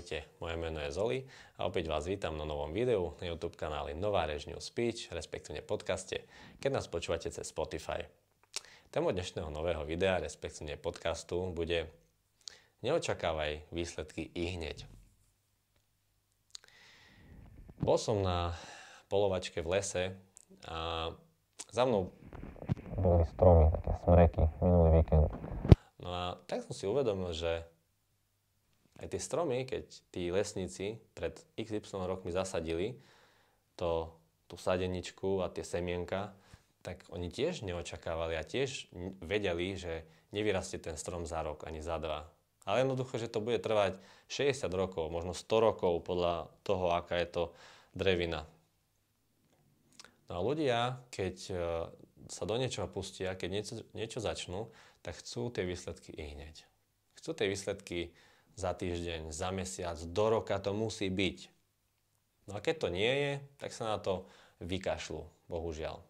Ahojte, moje meno je Zoli a opäť vás vítam na novom videu na YouTube kanáli Nová reč New Speech, respektíve podcaste, keď nás počúvate cez Spotify. Téma dnešného nového videa, respektíve podcastu, bude Neočakávaj výsledky ihneď. Bol som na polovačke v lese a za mnou boli stromy, také smreky, minulý víkend. No a tak som si uvedomil, že aj tie stromy, keď tí lesníci pred XY rokmi zasadili tú sadeničku a tie semienka, tak oni tiež neočakávali a tiež vedeli, že nevyrastie ten strom za rok ani za dva. Ale jednoducho, že to bude trvať 60 rokov, možno 100 rokov podľa toho, aká je to drevina. No a ľudia, keď sa do niečoho pustia, keď niečo začnú, tak chcú tie výsledky ihneď. Chcú tie výsledky za týždeň, za mesiac, do roka to musí byť. No a keď to nie je, tak sa na to vykašľú, bohužiaľ.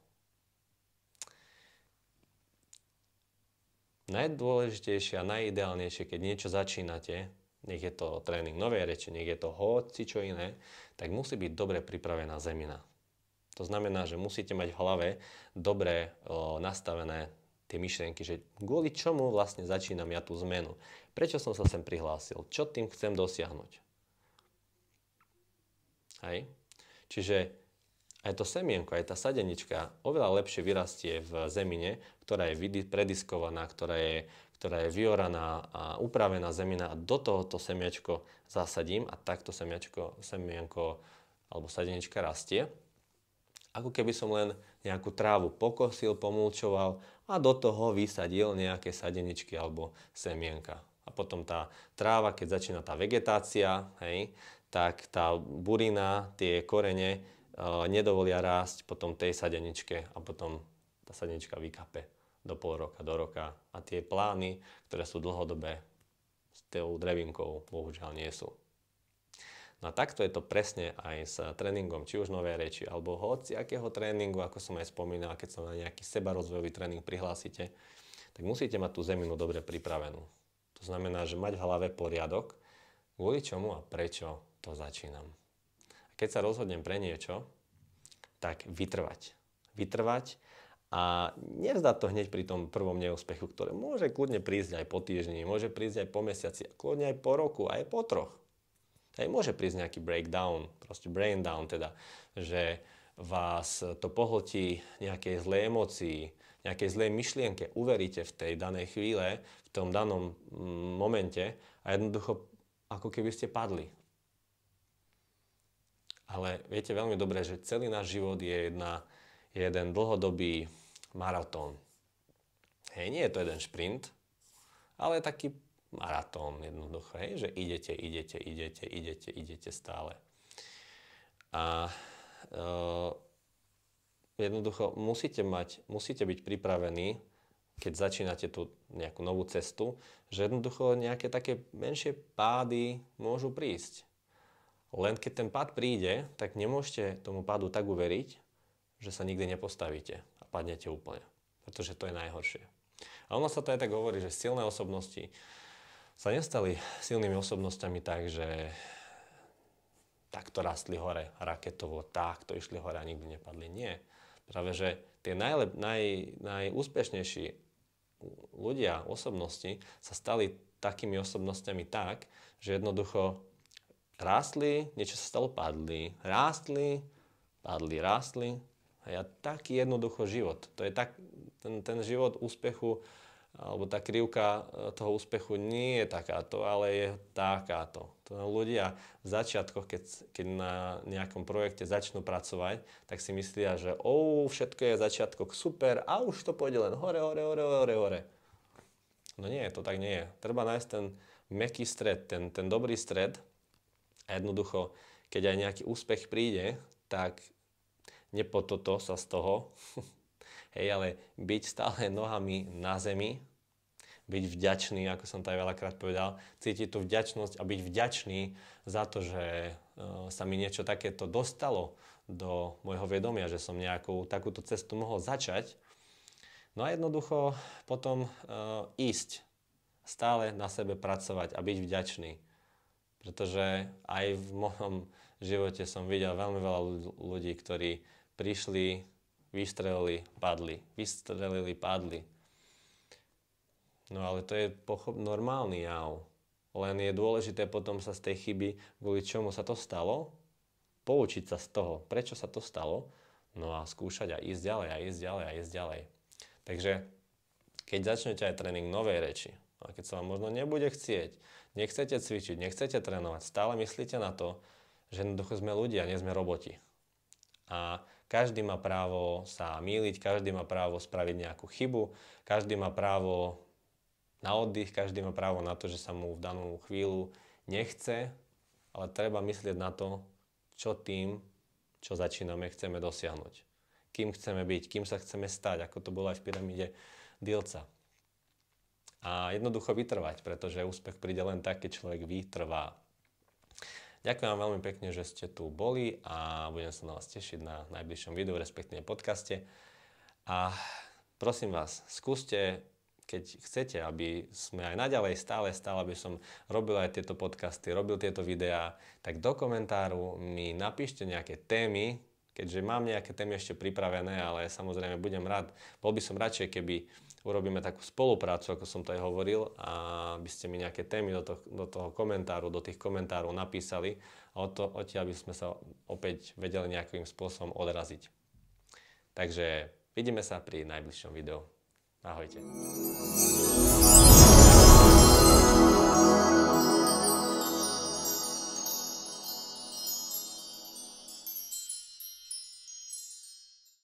Najdôležitejšie a najideálnejšie, keď niečo začínate, nech je to tréning novej reči, nech je to hoci čo iné, tak musí byť dobre pripravená zemina. To znamená, že musíte mať v hlave dobre nastavené tie myšlienky, že kvôli čomu vlastne začínam ja tú zmenu. Prečo som sa sem prihlásil? Čo tým chcem dosiahnuť? Hej? Čiže aj to semienko, aj tá sadenička oveľa lepšie vyrastie v zemine, ktorá je prediskovaná, ktorá je vyoraná a upravená zemina a do tohoto semiačko zasadím a takto semienko alebo sadenička rastie. Ako keby som len nejakú trávu pokosil, pomulčoval a do toho vysadil nejaké sadeničky alebo semienka. A potom tá tráva, keď začína tá vegetácia, hej, tak tá burina, tie korene nedovolia rásť potom tej sadeničke a potom tá sadenička vykape do pol roka, do roka. A tie plány, ktoré sú dlhodobé, s tou drevinkou bohužiaľ nie sú. No a takto je to presne aj s tréningom, či už novej reči, alebo hoci akého tréningu, ako som aj spomínal, keď sa na nejaký sebarozvojový tréning prihlásite, tak musíte mať tú zeminu dobre pripravenú. To znamená, že mať v hlave poriadok, kvôli čomu a prečo to začínam. A keď sa rozhodnem pre niečo, tak vytrvať. Vytrvať a nevzdať to hneď pri tom prvom neúspechu, ktoré môže kľudne prísť aj po týždni, môže prísť aj po mesiaci, kľudne aj po roku, aj po troch. Aj môže prísť nejaký breakdown, proste brain down teda, že vás to pohltí nejakej zlej emócii, nejakej zlej myšlienke, uveríte v tej danej chvíle, v tom danom momente a jednoducho ako keby ste padli. Ale viete veľmi dobre, že celý náš život je jeden dlhodobý maratón. Hej, nie je to jeden šprint, ale taký maratón jednoducho, hej, že idete stále. A jednoducho musíte byť pripravení, keď začínate tú nejakú novú cestu, že jednoducho nejaké také menšie pády môžu prísť. Len keď ten pád príde, tak nemôžete tomu pádu tak uveriť, že sa nikdy nepostavíte a padnete úplne. Pretože to je najhoršie. A ono sa to aj tak hovorí, že silné osobnosti sa nestali silnými osobnosťami tak, že takto rastli hore raketovo, takto išli hore a nikdy nepadli. Nie. Práve, že tie najúspešnejší ľudia, osobnosti sa stali takými osobnosťami tak, že jednoducho rástli, niečo sa stalo, padli, rástli, padli, rástli. A taký jednoducho život. To je tak, ten život úspechu alebo tá krivka toho úspechu nie je takáto, ale je takáto. To ľudia v začiatkoch, keď na nejakom projekte začnú pracovať, tak si myslia, že všetko je začiatok super a už to pôjde len hore. No nie, to tak nie je. Treba nájsť ten mäkký stred, ten dobrý stred a jednoducho, keď aj nejaký úspech príde, tak nepototo sa z toho, hej, ale byť stále nohami na zemi, byť vďačný, ako som to aj veľakrát povedal, cítiť tú vďačnosť a byť vďačný za to, že sa mi niečo takéto dostalo do môjho vedomia, že som nejakú takúto cestu mohol začať. No a jednoducho potom ísť, stále na sebe pracovať a byť vďačný. Pretože aj v mojom živote som videl veľmi veľa ľudí, ktorí prišli, vystrelili, padli. No ale to je normálny jav. Len je dôležité potom sa z tej chyby, kvôli čomu sa to stalo, poučiť sa z toho, prečo sa to stalo, no a skúšať a ísť ďalej. Takže keď začnete aj tréning novej reči, a keď sa vám možno nebude chcieť, nechcete cvičiť, nechcete trénovať, stále myslíte na to, že jednoducho sme ľudia, nie sme roboti. A každý má právo sa mýliť, každý má právo spraviť nejakú chybu, každý má právo na oddych, každý má právo na to, že sa mu v danú chvíľu nechce, ale treba myslieť na to, čo tým, čo začíname, chceme dosiahnuť. Kým chceme byť, kým sa chceme stať, ako to bolo aj v pyramíde Dillsa. A jednoducho vytrvať, pretože úspech príde len tak, keď človek vytrvá. Ďakujem vám veľmi pekne, že ste tu boli a budem sa na vás tešiť na najbližšom videu, respektíve podcaste. A prosím vás, skúste, keď chcete, aby sme aj naďalej stále, aby som robil aj tieto podcasty, robil tieto videá, tak do komentáru mi napíšte nejaké témy, keďže mám nejaké témy ešte pripravené, ale samozrejme bol by som radšej, keby urobíme takú spoluprácu, ako som to aj hovoril, a aby ste mi nejaké témy do toho komentáru, do tých komentárov napísali a odtiaľ by sme sa opäť vedeli nejakým spôsobom odraziť. Takže vidíme sa pri najbližšom videu. Ahojte.